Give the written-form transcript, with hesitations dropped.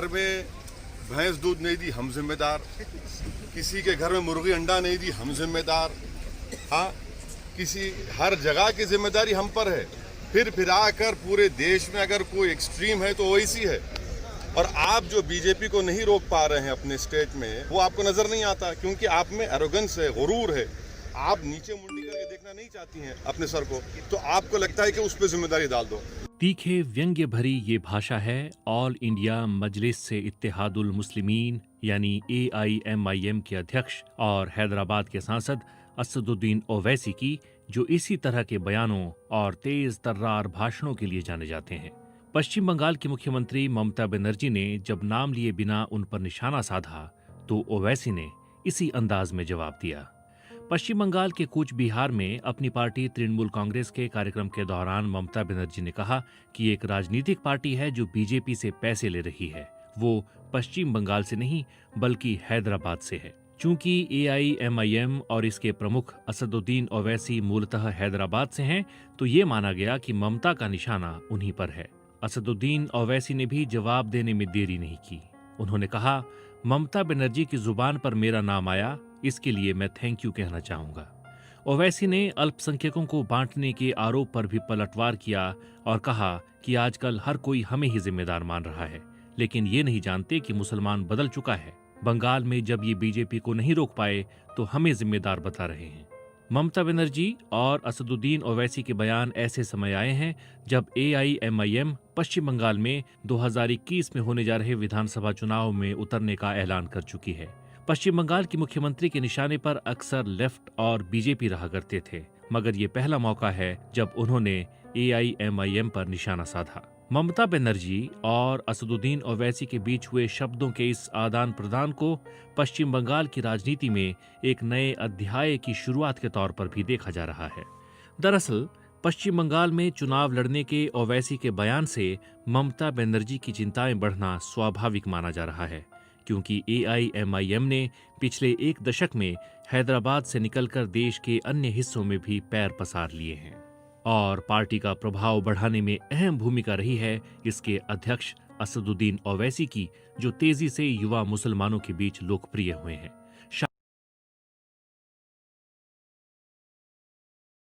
घर में भैंस दूध नहीं दी, हम जिम्मेदार। किसी के घर में मुर्गी अंडा नहीं दी, हम जिम्मेदार। हाँ, किसी हर जगह की जिम्मेदारी हम पर है। फिर आकर पूरे देश में अगर कोई एक्सट्रीम है तो ओवैसी है। और आप जो बीजेपी को नहीं रोक पा रहे हैं अपने स्टेट में, वो आपको नजर नहीं आता, क्योंकि आप में एरोगेंस है, गुरूर है। आप नीचे मुंडी करके देखना नहीं चाहती हैं अपने सर को, तो आपको लगता है कि उस पर जिम्मेदारी डाल दो। तीखे व्यंग्य भरी ये भाषा है ऑल इंडिया मजलिस से इत्तेहादुल मुस्लिमीन यानी AIMIM के अध्यक्ष और हैदराबाद के सांसद असदुद्दीन ओवैसी की, जो इसी तरह के बयानों और तेज तर्रार भाषणों के लिए जाने जाते हैं। पश्चिम बंगाल की मुख्यमंत्री ममता बनर्जी ने जब नाम लिए बिना उन पर निशाना साधा तो ओवैसी ने इसी अंदाज में जवाब दिया। पश्चिम बंगाल के कूच बिहार में अपनी पार्टी तृणमूल कांग्रेस के कार्यक्रम के दौरान ममता बनर्जी ने कहा कि एक राजनीतिक पार्टी है जो बीजेपी से पैसे ले रही है, वो पश्चिम बंगाल से नहीं बल्कि हैदराबाद से है। चूंकि AIMIM और इसके प्रमुख असदुद्दीन ओवैसी मूलतः हैदराबाद से हैं, तो ये माना गया कि ममता का निशाना उन्हीं पर है। असदुद्दीन ओवैसी ने भी जवाब देने में देरी नहीं की। उन्होंने कहा, ममता बनर्जी की जुबान पर मेरा नाम आया, इसके लिए मैं थैंक यू कहना चाहूंगा। ओवैसी ने अल्पसंख्यकों को बांटने के आरोप पर भी पलटवार किया और कहा कि आजकल हर कोई हमें ही जिम्मेदार मान रहा है, लेकिन ये नहीं जानते कि मुसलमान बदल चुका है। बंगाल में जब ये बीजेपी को नहीं रोक पाए तो हमें जिम्मेदार बता रहे हैं। ममता बनर्जी और असदुद्दीन ओवैसी के बयान ऐसे समय आए हैं जब AIMIM पश्चिम बंगाल में 2021 में होने जा रहे विधानसभा चुनाव में उतरने का ऐलान कर चुकी है। पश्चिम बंगाल की मुख्यमंत्री के निशाने पर अक्सर लेफ्ट और बीजेपी रहा करते थे, मगर ये पहला मौका है जब उन्होंने AIMIM पर निशाना साधा। ममता बनर्जी और असदुद्दीन ओवैसी के बीच हुए शब्दों के इस आदान प्रदान को पश्चिम बंगाल की राजनीति में एक नए अध्याय की शुरुआत के तौर पर भी देखा जा रहा है। दरअसल पश्चिम बंगाल में चुनाव लड़ने के ओवैसी के बयान से ममता बनर्जी की चिंताएं बढ़ना स्वाभाविक माना जा रहा है, क्योंकि AIMIM ने पिछले एक दशक में हैदराबाद से निकलकर देश के अन्य हिस्सों में भी पैर पसार लिए हैं और पार्टी का प्रभाव बढ़ाने में अहम भूमिका रही है इसके अध्यक्ष असदुद्दीन ओवैसी की, जो तेजी से युवा मुसलमानों के बीच लोकप्रिय हुए हैं।